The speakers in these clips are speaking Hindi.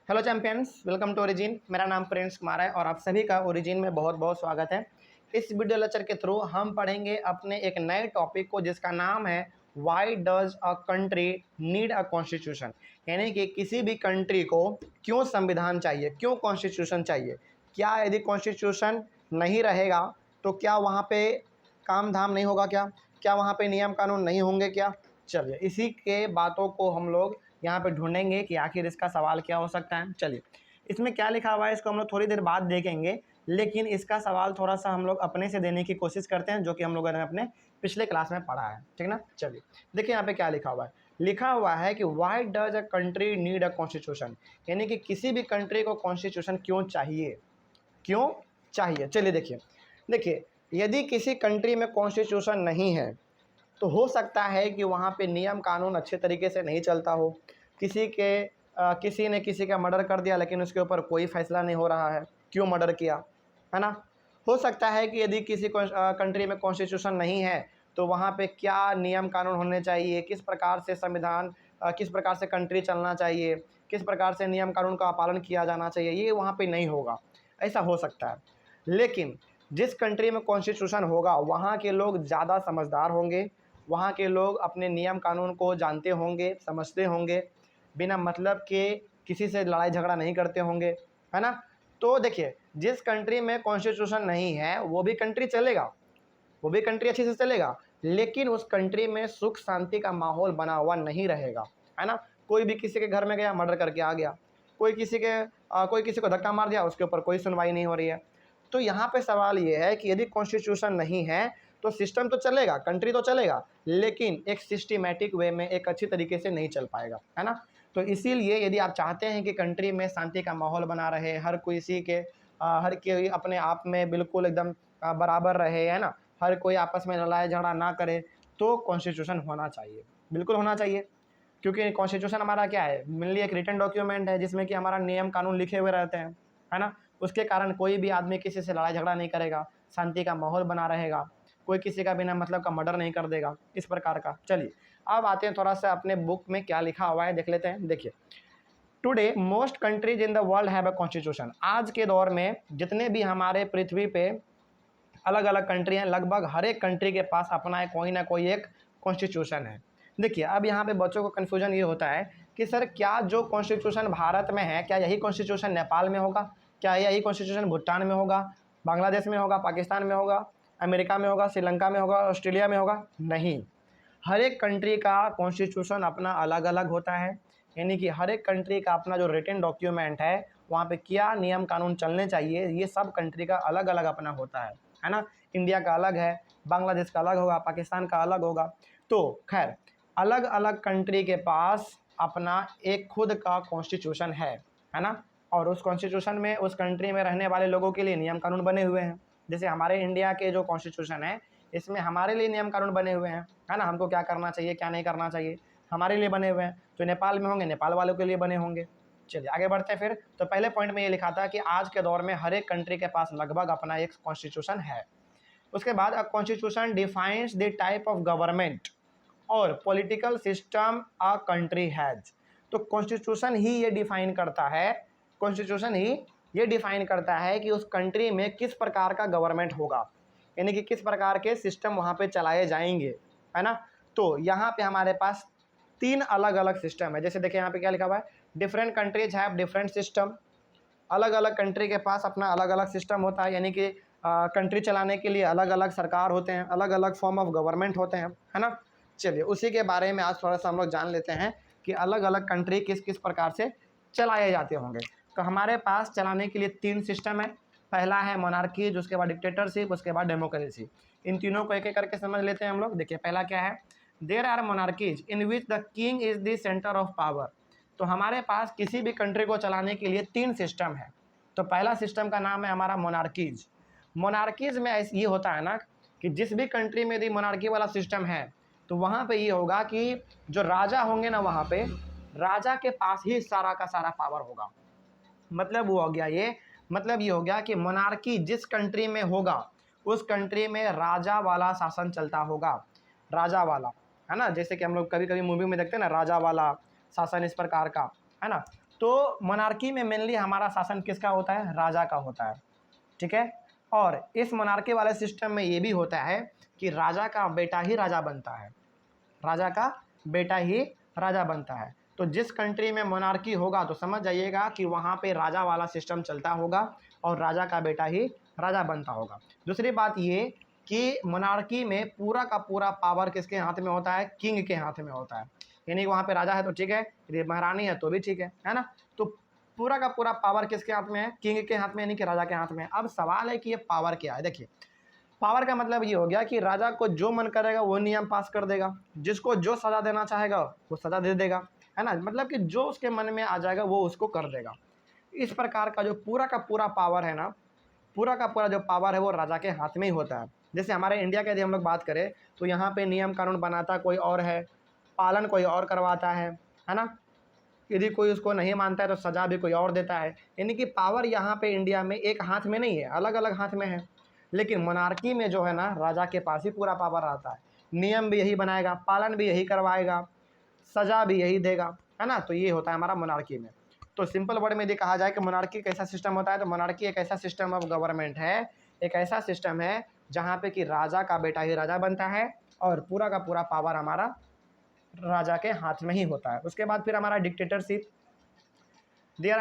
Hello champions, welcome to Origin. मेरा नाम प्रिंस कुमार है और आप सभी का ओरिजिन में बहुत बहुत स्वागत है। इस वीडियो लेक्चर के थ्रू हम पढ़ेंगे अपने एक नए टॉपिक को जिसका नाम है why does a country need a constitution. यानी कि किसी भी कंट्री को क्यों संविधान चाहिए, क्यों कॉन्स्टिट्यूशन चाहिए। क्या यदि कॉन्स्टिट्यूशन नहीं रहेगा तो क्या वहाँ पे काम धाम नहीं होगा, क्या वहाँ पे नियम कानून नहीं होंगे क्या। चलिए इसी के बातों को हम लोग यहाँ पे ढूंढेंगे कि आखिर इसका सवाल क्या हो सकता है। चलिए इसमें क्या लिखा हुआ है इसको हम लोग थोड़ी देर बाद देखेंगे, लेकिन इसका सवाल थोड़ा सा हम लोग अपने से देने की कोशिश करते हैं, जो कि हम लोगों ने अपने पिछले क्लास में पढ़ा है, ठीक ना। चलिए देखिए यहाँ पे क्या लिखा हुआ है। लिखा हुआ है कि why does a country need a constitution, यानी कि किसी भी कंट्री को कॉन्स्टिट्यूशन क्यों चाहिए, क्यों चाहिए। चलिए देखिए देखिए यदि किसी कंट्री में कॉन्स्टिट्यूशन नहीं है तो हो सकता है कि वहाँ पे नियम कानून अच्छे तरीके से नहीं चलता हो। किसी ने किसी का मर्डर कर दिया लेकिन उसके ऊपर कोई फैसला नहीं हो रहा है, क्यों मर्डर किया, है ना। हो सकता है कि यदि किसी कंट्री में कॉन्स्टिट्यूशन नहीं है तो वहाँ पे क्या नियम कानून होने चाहिए, किस प्रकार से संविधान, किस प्रकार से कंट्री चलना चाहिए, किस प्रकार से नियम कानून का पालन किया जाना चाहिए, ये वहाँ पे नहीं होगा। ऐसा हो सकता है। लेकिन जिस कंट्री में कॉन्स्टिट्यूशन होगा वहाँ के लोग ज़्यादा समझदार होंगे, वहाँ के लोग अपने नियम कानून को जानते होंगे, समझते होंगे, बिना मतलब के किसी से लड़ाई झगड़ा नहीं करते होंगे, है ना। तो देखिए जिस कंट्री में कॉन्स्टिट्यूशन नहीं है वो भी कंट्री चलेगा, वो भी कंट्री अच्छे से चलेगा, लेकिन उस कंट्री में सुख शांति का माहौल बना हुआ नहीं रहेगा, है ना। कोई भी किसी के घर में गया मर्डर करके आ गया, कोई किसी को धक्का मार दिया, उसके ऊपर कोई सुनवाई नहीं हो रही है। तो यहाँ पे सवाल ये है कि यदि कॉन्स्टिट्यूशन नहीं है तो सिस्टम तो चलेगा, कंट्री तो चलेगा, लेकिन एक सिस्टमैटिक वे में, एक अच्छी तरीके से नहीं चल पाएगा, है ना। तो इसीलिए यदि आप चाहते हैं कि कंट्री में शांति का माहौल बना रहे, हर कोई अपने आप में बिल्कुल एकदम बराबर रहे, है ना, हर कोई आपस में लड़ाई झगड़ा ना करे, तो कॉन्स्टिट्यूशन होना चाहिए, बिल्कुल होना चाहिए। क्योंकि कॉन्स्टिट्यूशन हमारा क्या है, मेनली एक रिटन डॉक्यूमेंट है जिसमें कि हमारा नियम कानून लिखे हुए रहते हैं, है ना। उसके कारण कोई भी आदमी किसी से लड़ाई झगड़ा नहीं करेगा, शांति का माहौल बना रहेगा, कोई किसी का बिना मतलब का मर्डर नहीं कर देगा, इस प्रकार का। चलिए अब आते हैं थोड़ा सा अपने बुक में क्या लिखा हुआ है देख लेते हैं। देखिए today most countries in the world have a constitution. आज के दौर में जितने भी हमारे पृथ्वी पे अलग अलग कंट्री हैं, लगभग हर एक कंट्री के पास अपना है कोई ना कोई एक कॉन्स्टिट्यूशन है। देखिए अब यहाँ पे बच्चों को कन्फ्यूजन ये होता है कि सर क्या जो कॉन्स्टिट्यूशन भारत में है क्या यही कॉन्स्टिट्यूशन नेपाल में होगा, क्या यही कॉन्स्टिट्यूशन भूटान में होगा, बांग्लादेश में होगा, पाकिस्तान में होगा, अमेरिका में होगा, श्रीलंका में होगा, ऑस्ट्रेलिया में होगा। नहीं, हर एक कंट्री का कॉन्स्टिट्यूशन अपना अलग अलग होता है। यानी कि हर एक कंट्री का अपना जो रिटन डॉक्यूमेंट है, वहाँ पे क्या नियम कानून चलने चाहिए, ये सब कंट्री का अलग अलग अपना होता है ना। इंडिया का अलग है, बांग्लादेश का अलग होगा, पाकिस्तान का अलग होगा। तो खैर अलग अलग कंट्री के पास अपना एक खुद का कॉन्स्टिट्यूशन है ना। और उस कॉन्स्टिट्यूशन में उस कंट्री में रहने वाले लोगों के लिए नियम कानून बने हुए हैं। जैसे हमारे इंडिया के जो कॉन्स्टिट्यूशन है इसमें हमारे लिए नियम कानून बने हुए हैं, है ना। हमको क्या करना चाहिए क्या नहीं करना चाहिए हमारे लिए बने हुए हैं। जो नेपाल में होंगे नेपाल वालों के लिए बने होंगे। चलिए आगे बढ़ते हैं फिर। तो पहले पॉइंट में ये लिखा था कि आज के दौर में हर एक कंट्री के पास लगभग अपना एक कॉन्स्टिट्यूशन है। उसके बाद a constitution defines the type of government और political system a country has. तो कॉन्स्टिट्यूशन ही ये डिफाइन करता है, कॉन्स्टिट्यूशन ही ये डिफाइन करता है कि उस कंट्री में किस प्रकार का गवर्नमेंट होगा, यानी कि किस प्रकार के सिस्टम वहाँ पे चलाए जाएंगे, है ना। तो यहाँ पे हमारे पास तीन अलग अलग सिस्टम है। जैसे देखिए यहाँ पे क्या लिखा हुआ है, different countries have different system. अलग अलग कंट्री के पास अपना अलग अलग सिस्टम होता है, यानी कि कंट्री चलाने के लिए अलग अलग सरकार होते हैं, अलग अलग फॉर्म ऑफ गवर्नमेंट होते हैं, है ना। चलिए उसी के बारे में आज थोड़ा सा हम लोग जान लेते हैं कि अलग अलग कंट्री किस किस प्रकार से चलाए जाते होंगे। तो हमारे पास चलाने के लिए तीन सिस्टम है। पहला है मोनार्की, उसके बाद डिक्टेटरशिप, उसके बाद डेमोक्रेसी। इन तीनों को एक एक करके समझ लेते हैं हम लोग। देखिए पहला क्या है, there are monarchies in which the king is the centre of power. तो हमारे पास किसी भी कंट्री को चलाने के लिए तीन सिस्टम है। तो पहला सिस्टम का नाम है हमारा मोनार्कीज। मोनार्कीज में ये होता है ना कि जिस भी कंट्री में यदि मोनार्की वाला सिस्टम है तो वहाँ पे ये होगा कि जो राजा होंगे ना, वहाँ पे राजा के पास ही सारा का सारा पावर होगा। मतलब वो हो गया ये, मतलब ये हो गया कि मोनार्की जिस कंट्री में होगा उस कंट्री में राजा वाला शासन चलता होगा, राजा वाला, है ना। जैसे कि हम लोग कभी कभी मूवी में देखते हैं ना, राजा वाला शासन इस प्रकार का, है ना। तो मोनार्की में मेनली हमारा शासन किसका होता है? राजा का होता है, ठीक है। और इस मोनार्की वाले सिस्टम में ये भी होता है कि राजा का बेटा ही राजा बनता है, राजा का बेटा ही राजा बनता है। तो जिस कंट्री में मोनार्की होगा तो समझ जाइएगा कि वहाँ पे राजा वाला सिस्टम चलता होगा और राजा का बेटा ही राजा बनता होगा। दूसरी बात ये कि मोनार्की में पूरा का पूरा पावर किसके हाथ में होता है? किंग के हाथ में होता है। यानी कि वहाँ पे राजा है तो ठीक है, यदि महारानी है तो भी ठीक है ना। तो पूरा का पूरा पावर किसके हाथ में है? किंग के हाथ में, यानी कि राजा के हाथ में। अब सवाल है कि ये पावर क्या है? देखिए, पावर का मतलब ये हो गया कि राजा को जो मन करेगा वो नियम पास कर देगा, जिसको जो सज़ा देना चाहेगा वो सज़ा दे देगा, है ना। मतलब कि जो उसके मन में आ जाएगा वो उसको कर देगा। इस प्रकार का जो पूरा का पूरा पावर है ना, पूरा का पूरा जो पावर है वो राजा के हाथ में ही होता है। जैसे हमारे इंडिया की यदि हम लोग बात करें तो यहाँ पे नियम कानून बनाता कोई और है, पालन कोई और करवाता है ना। यदि कोई उसको नहीं मानता है तो सज़ा भी कोई और देता है। यानी कि पावर यहाँ पे इंडिया में एक हाथ में नहीं है, अलग अलग हाथ में है। लेकिन मोनार्की में जो है ना, राजा के पास ही पूरा पावर आता है, नियम भी यही बनाएगा, पालन भी यही करवाएगा, सज़ा भी यही देगा, है ना। तो ये होता है हमारा मोनार्की में। तो सिंपल वर्ड में यदि कहा जाए कि मोनार्की कैसा सिस्टम होता है, तो मोनार्की एक ऐसा सिस्टम ऑफ गवर्नमेंट है, एक ऐसा सिस्टम है जहाँ पे कि राजा का बेटा ही राजा बनता है और पूरा का पूरा पावर हमारा राजा के हाथ में ही होता है। उसके बाद फिर हमारा dictatorship. There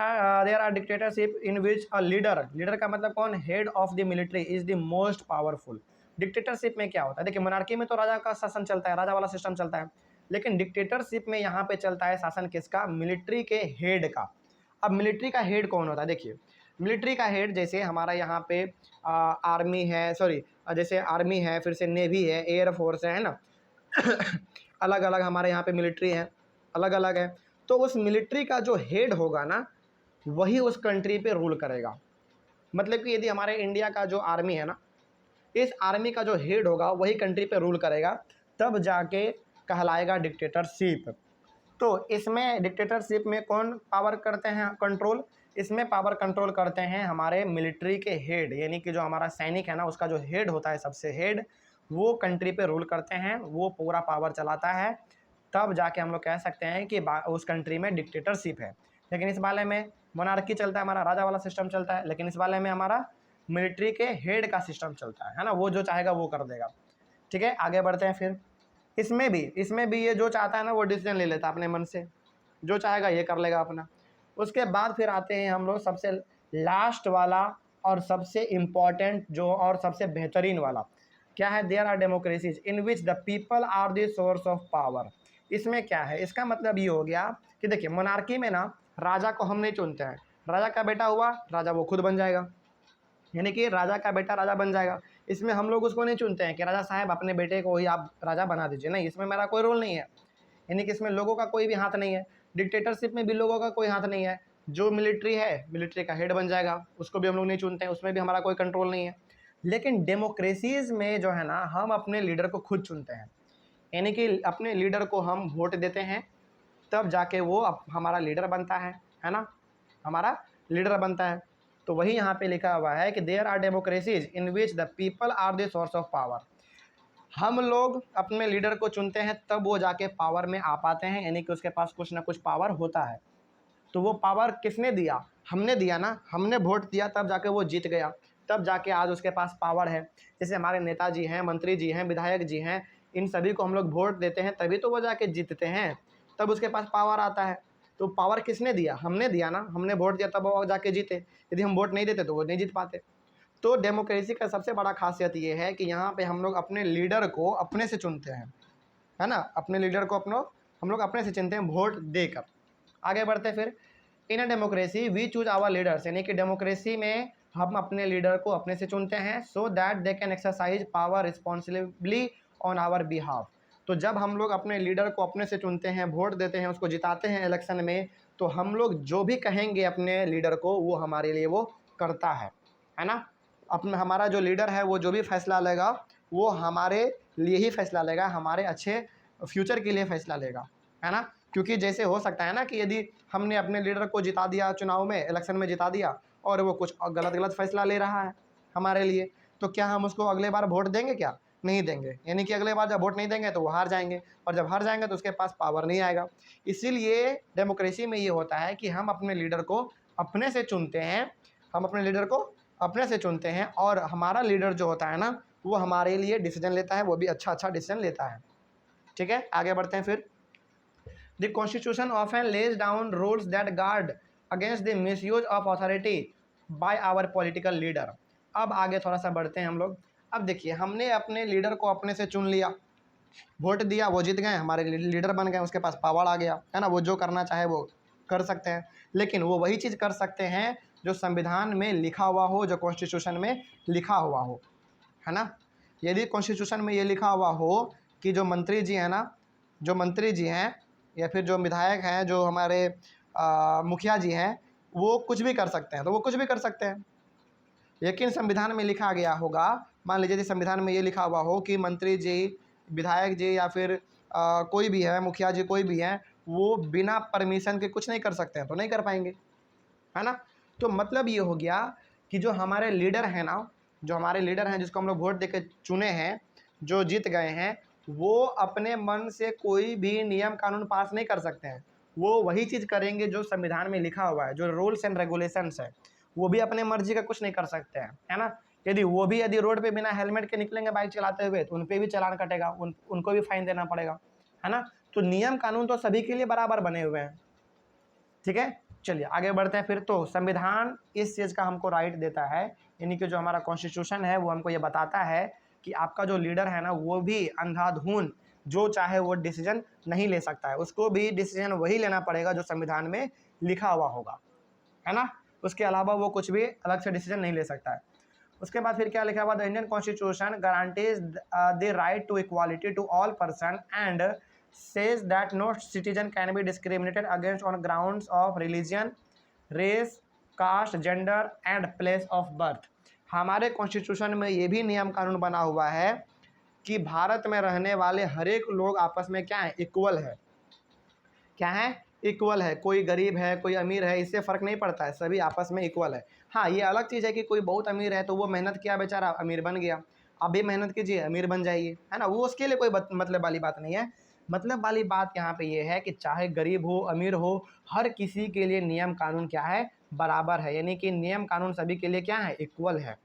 are dictatorship in which a leader का मतलब कौन? Head of the military is the most powerful. Dictatorship में क्या होता है? देखिए, मोनार्की में तो राजा का शासन चलता है, राजा वाला सिस्टम चलता है, लेकिन डिक्टेटरशिप में यहाँ पे चलता है शासन किसका? मिलिट्री के हेड का। अब मिलिट्री का हेड कौन होता है? देखिए, मिलिट्री का हेड जैसे हमारा यहाँ पे आर्मी है, सॉरी, जैसे आर्मी है, फिर से नेवी है, एयर फोर्स है ना। अलग अलग हमारे यहाँ पे मिलिट्री है, अलग अलग है। तो उस मिलिट्री का जो हेड होगा ना, वही उस कंट्री पे रूल करेगा। मतलब कि यदि हमारे इंडिया का जो आर्मी है ना, इस आर्मी का जो हेड होगा वही कंट्री पे रूल करेगा, तब जाके कहलाएगा डिक्टेटरशिप। तो इसमें डिक्टेटरशिप में कौन पावर करते हैं कंट्रोल? इसमें पावर कंट्रोल करते हैं हमारे मिलिट्री के हेड, यानी कि जो हमारा सैनिक है ना, उसका जो हेड होता है, सबसे हेड, वो कंट्री पे रूल करते हैं, वो पूरा पावर चलाता है। तब जाके हम लोग कह सकते हैं कि उस कंट्री में डिक्टेटरशिप है। लेकिन इस वाले में मोनार्की चलता है, हमारा राजा वाला सिस्टम चलता है, लेकिन इस वाले में हमारा मिलिट्री के हेड का सिस्टम चलता है ना। वो जो चाहेगा वो कर देगा, ठीक है। आगे बढ़ते हैं फिर। इसमें भी ये जो चाहता है ना वो डिसीजन ले लेता है अपने मन से, जो चाहेगा ये कर लेगा अपना। उसके बाद फिर आते हैं हम लोग सबसे लास्ट वाला और सबसे इम्पॉर्टेंट जो और सबसे बेहतरीन वाला, क्या है? There are democracies in which the people are the source of power. इसमें क्या है? इसका मतलब ये हो गया कि देखिए, मोनार्की में ना राजा को हम नहीं चुनते हैं, राजा का बेटा हुआ राजा वो खुद बन जाएगा, यानी कि राजा का बेटा राजा बन जाएगा। इसमें हम लोग उसको नहीं चुनते हैं कि राजा साहब अपने बेटे को ही आप राजा बना दीजिए, नहीं, इसमें मेरा कोई रोल नहीं है। यानी कि इसमें लोगों का कोई भी हाथ नहीं है। डिक्टेटरशिप में भी लोगों का कोई हाथ नहीं है। जो मिलिट्री है, मिलिट्री का हेड बन जाएगा, उसको भी हम लोग नहीं चुनते हैं, उसमें भी हमारा कोई कंट्रोल नहीं है। लेकिन डेमोक्रेसीज में जो है ना, हम अपने लीडर को खुद चुनते हैं, यानी कि अपने लीडर को हम वोट देते हैं, तब जाके वो हमारा लीडर बनता है ना, हमारा लीडर बनता है। तो वही यहाँ पे लिखा हुआ है कि there are democracies in which the people are the source of power. हम लोग अपने लीडर को चुनते हैं तब वो जाके पावर में आ पाते हैं, यानी कि उसके पास कुछ ना कुछ पावर होता है। तो वो पावर किसने दिया? हमने दिया ना, हमने वोट दिया तब जाके वो जीत गया, तब जाके आज उसके पास पावर है। जैसे हमारे नेताजी हैं, मंत्री जी हैं, विधायक जी हैं, इन सभी को हम लोग वोट देते हैं तभी तो वो जाके जीतते हैं, तब उसके पास पावर आता है। तो पावर किसने दिया? हमने दिया ना, हमने वोट दिया तब वो जाके जीते। यदि हम वोट नहीं देते तो वो नहीं जीत पाते। तो डेमोक्रेसी का सबसे बड़ा खासियत ये है कि यहाँ पे हम लोग अपने लीडर को अपने से चुनते हैं, है ना। अपने लीडर को हम लोग अपने से चुनते हैं वोट देकर। आगे बढ़ते फिर। In a democracy we choose our leaders, यानी कि डेमोक्रेसी में हम अपने लीडर को अपने से चुनते हैं, so that they can exercise power responsibly on our behalf. तो जब हम लोग अपने लीडर को अपने से चुनते हैं, वोट देते हैं, उसको जिताते हैं इलेक्शन में, तो हम लोग जो भी कहेंगे अपने लीडर को वो हमारे लिए वो करता है ना। अपना हमारा जो लीडर है वो जो भी फैसला लेगा वो हमारे लिए ही फैसला लेगा, हमारे अच्छे फ्यूचर के लिए फैसला लेगा, है ना। क्योंकि जैसे हो सकता है ना कि यदि हमने अपने लीडर को जिता दिया, चुनाव में, इलेक्शन में जिता दिया, और वो कुछ गलत फैसला ले रहा है हमारे लिए, तो क्या हम उसको अगले बार वोट देंगे? क्या नहीं देंगे, यानी कि अगले बार जब वोट नहीं देंगे तो वो हार जाएंगे, और जब हार जाएंगे तो उसके पास पावर नहीं आएगा। इसीलिए डेमोक्रेसी में ये होता है कि हम अपने लीडर को अपने से चुनते हैं, हम अपने लीडर को अपने से चुनते हैं, और हमारा लीडर जो होता है ना वो हमारे लिए डिसीजन लेता है, वो भी अच्छा डिसीजन लेता है। ठीक है, आगे बढ़ते हैं फिर। The constitution often lays down rules that guard against the misuse of authority by our political leader. अब आगे थोड़ा सा बढ़ते हैं हम लोग। अब देखिए, हमने अपने लीडर को अपने से चुन लिया, वोट दिया, वो जीत गए, हमारे लीडर बन गए, उसके पास पावर आ गया, है ना, वो जो करना चाहे वो कर सकते हैं। लेकिन वो वही चीज़ कर सकते हैं जो संविधान में लिखा हुआ हो, जो कॉन्स्टिट्यूशन में लिखा हुआ हो, है ना। यदि कॉन्स्टिट्यूशन में ये लिखा हुआ हो कि जो मंत्री जी हैं ना, जो मंत्री जी हैं या फिर जो विधायक हैं, जो हमारे मुखिया जी हैं, वो कुछ भी कर सकते हैं, तो वो कुछ भी कर सकते हैं। लेकिन संविधान में लिखा गया होगा, मान लीजिए कि संविधान में ये लिखा हुआ हो कि मंत्री जी, विधायक जी या फिर कोई भी है, मुखिया जी कोई भी हैं, वो बिना परमिशन के कुछ नहीं कर सकते हैं, तो नहीं कर पाएंगे, है ना। तो मतलब ये हो गया कि जो हमारे लीडर हैं ना, जो हमारे लीडर हैं जिसको हम लोग वोट देके चुने हैं, जो जीत गए हैं, वो अपने मन से कोई भी नियम कानून पास नहीं कर सकते हैं। वो वही चीज़ करेंगे जो संविधान में लिखा हुआ है, जो रूल्स एंड रेगुलेशंस है, वो भी अपने मर्जी का कुछ नहीं कर सकते हैं, है ना। यदि रोड पे बिना हेलमेट के निकलेंगे बाइक चलाते हुए, तो उन पे भी चालान कटेगा, उनको भी फाइन देना पड़ेगा, है ना। तो नियम कानून तो सभी के लिए बराबर बने हुए हैं। ठीक है, चलिए आगे बढ़ते हैं फिर। तो संविधान इस चीज़ का हमको राइट देता है, यानी कि जो हमारा कॉन्स्टिट्यूशन है वो हमको ये बताता है कि आपका जो लीडर है ना, वो भी अंधाधुन जो चाहे वो डिसीजन नहीं ले सकता है, उसको भी डिसीजन वही लेना पड़ेगा जो संविधान में लिखा हुआ होगा, है ना। उसके अलावा वो कुछ भी अलग से डिसीजन नहीं ले सकता है। उसके बाद फिर क्या लिखा हुआ, the Indian constitution guarantees the right to equality to all person and says that no citizen can be discriminated against on grounds of religion, race, caste, gender and place of birth। हमारे कॉन्स्टिट्यूशन में ये भी नियम कानून बना हुआ है कि भारत में रहने वाले हर एक लोग आपस में क्या है, इक्वल है। क्या है, इक्वल है। कोई गरीब है, कोई अमीर है, इससे फ़र्क नहीं पड़ता है, सभी आपस में इक्वल है। हाँ, ये अलग चीज़ है कि कोई बहुत अमीर है तो वो मेहनत किया बेचारा, अमीर बन गया, आप भी मेहनत कीजिए, अमीर बन जाइए, है ना। वो उसके लिए कोई मतलब वाली बात नहीं है। मतलब वाली बात यहाँ पे ये है कि चाहे गरीब हो, अमीर हो, हर किसी के लिए नियम कानून क्या है, बराबर है। यानी कि नियम कानून सभी के लिए क्या है, इक्वल है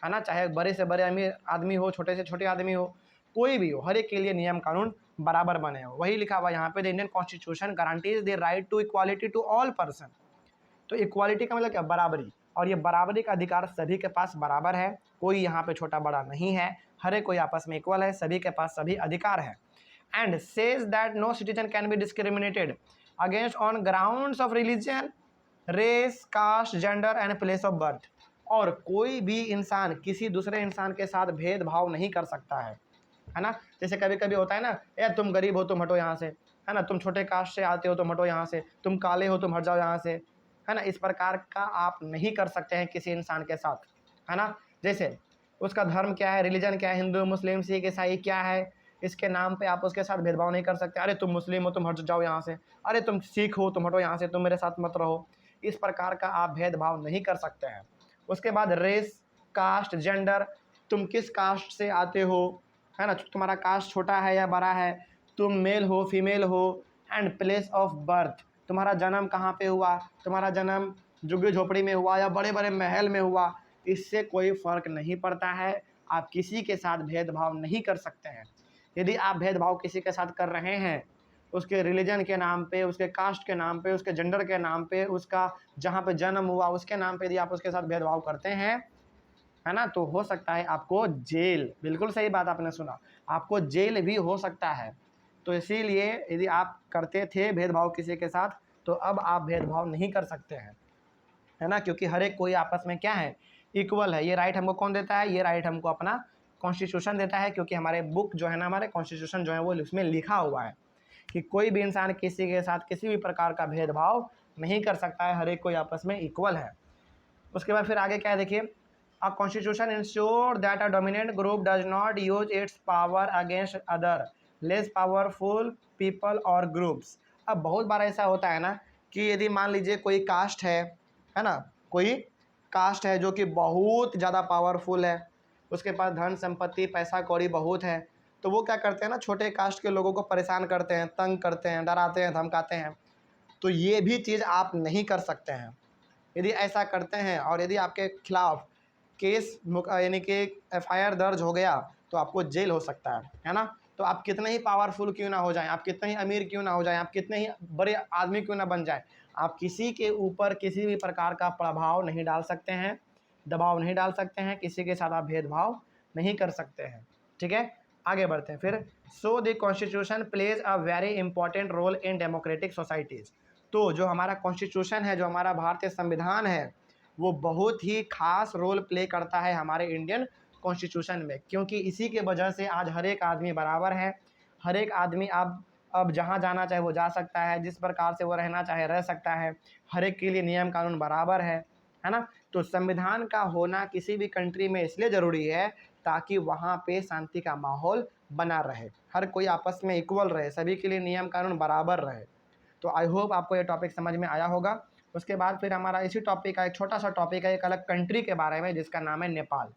ना। चाहे बड़े से बड़े अमीर आदमी हो, छोटे से छोटे आदमी हो, कोई भी हो, हर एक के लिए नियम कानून बराबर बने हो। वही लिखा हुआ यहाँ पे, the Indian constitution guarantees the right to equality to all person. तो इक्वालिटी का मतलब क्या, बराबरी, और ये बराबरी का अधिकार सभी के पास बराबर है, कोई यहाँ पे छोटा बड़ा नहीं है, हर एक कोई आपस में इक्वल है, सभी के पास सभी अधिकार है। And says that no citizen can be discriminated against on grounds of religion, race, caste, gender and place of birth. और कोई भी इंसान किसी दूसरे इंसान के साथ भेदभाव नहीं कर सकता है ना। जैसे कभी कभी होता है ना, यार तुम गरीब हो तुम हटो यहाँ से, है ना, तुम छोटे कास्ट से आते हो तुम हटो यहाँ से, तुम काले हो तुम हट जाओ यहाँ से, है ना। इस प्रकार का आप नहीं कर सकते हैं किसी इंसान के साथ, है ना। जैसे उसका धर्म क्या है, रिलीजन क्या है, हिंदू मुस्लिम सिख ईसाई क्या है, इसके नाम पे आप उसके साथ भेदभाव नहीं कर सकते। अरे तुम मुस्लिम हो तुम हट जाओ यहाँ से, अरे तुम सिख हो तुम हटो यहाँ से, तुम मेरे साथ मत रहो। इस प्रकार का आप भेदभाव नहीं कर सकते हैं। उसके बाद रेस, कास्ट, जेंडर, तुम किस कास्ट से आते हो, है ना, तुम्हारा कास्ट छोटा है या बड़ा है, तुम मेल हो फीमेल हो, एंड प्लेस ऑफ बर्थ, तुम्हारा जन्म कहाँ पे हुआ, तुम्हारा जन्म झुग्गी झोपड़ी में हुआ या बड़े बड़े महल में हुआ, इससे कोई फ़र्क नहीं पड़ता है। आप किसी के साथ भेदभाव नहीं कर सकते हैं। यदि आप भेदभाव किसी के साथ कर रहे हैं, उसके रिलीजन के नाम पे, उसके कास्ट के नाम पे, उसके जेंडर के नाम पे, उसका जहाँ पे जन्म हुआ उसके नाम पे यदि आप उसके साथ भेदभाव करते हैं, है ना, तो हो सकता है आपको जेल, बिल्कुल सही बात आपने सुना, आपको जेल भी हो सकता है। तो इसीलिए यदि आप करते थे भेदभाव किसी के साथ, तो अब आप भेदभाव नहीं कर सकते हैं, है ना, क्योंकि हर एक कोई आपस में क्या है, इक्वल है। ये राइट हमको कौन देता है, ये राइट हमको अपना कॉन्स्टिट्यूशन देता है, क्योंकि हमारे बुक जो है ना, हमारे कॉन्स्टिट्यूशन जो है वो उसमें लिखा हुआ है कि कोई भी इंसान किसी के साथ किसी भी प्रकार का भेदभाव नहीं कर सकता है, हर एक कोई आपस में इक्वल है। उसके बाद फिर आगे क्या है देखिए, a constitution ensure that a dominant group does not use it's power against other less powerful people और ग्रुप्स। अब बहुत बार ऐसा होता है ना कि यदि मान लीजिए कोई कास्ट है ना, कोई कास्ट है जो कि बहुत ज़्यादा पावरफुल है, उसके पास धन संपत्ति पैसा कौड़ी बहुत है, तो वो क्या करते हैं ना, छोटे कास्ट के लोगों को परेशान करते हैं, तंग करते हैं, डराते हैं, धमकाते हैं। तो ये भी चीज़ आप नहीं कर सकते हैं। यदि ऐसा करते हैं और यदि आपके खिलाफ केस यानी कि एफआईआर दर्ज हो गया तो आपको जेल हो सकता है ना। तो आप कितने ही पावरफुल क्यों ना हो जाएं, आप कितने ही अमीर क्यों ना हो जाएं, आप कितने ही बड़े आदमी क्यों ना बन जाएं, आप किसी के ऊपर किसी भी प्रकार का प्रभाव नहीं डाल सकते हैं, दबाव नहीं डाल सकते हैं, किसी के साथ आप भेदभाव नहीं कर सकते हैं। ठीक है, आगे बढ़ते हैं फिर। So the constitution plays a very important role in democratic societies. तो जो हमारा कॉन्स्टिट्यूशन है, जो हमारा भारतीय संविधान है, वो बहुत ही खास रोल प्ले करता है हमारे इंडियन कॉन्स्टिट्यूशन में, क्योंकि इसी के वजह से आज हर एक आदमी बराबर है। हर एक आदमी अब जहाँ जाना चाहे वो जा सकता है, जिस प्रकार से वो रहना चाहे रह सकता है। हर एक के लिए नियम कानून बराबर है ना। तो संविधान का होना किसी भी कंट्री में इसलिए ज़रूरी है ताकि वहाँ पे शांति का माहौल बना रहे, हर कोई आपस में इक्वल रहे, सभी के लिए नियम कानून बराबर रहे। तो आई होप आपको ये टॉपिक समझ में आया होगा। उसके बाद फिर हमारा इसी टॉपिक का एक छोटा सा टॉपिक है एक अलग कंट्री के बारे में, जिसका नाम है नेपाल।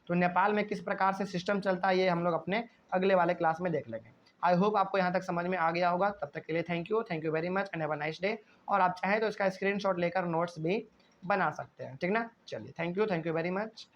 तो नेपाल में किस प्रकार से सिस्टम चलता है ये हम लोग अपने अगले वाले क्लास में देख लेंगे। आई होप आपको यहाँ तक समझ में आ गया होगा। तब तक के लिए thank you very much and have a nice day. और आप चाहें तो इसका स्क्रीनशॉट लेकर नोट्स भी बना सकते हैं, ठीक ना। चलिए, थैंक यू वेरी मच।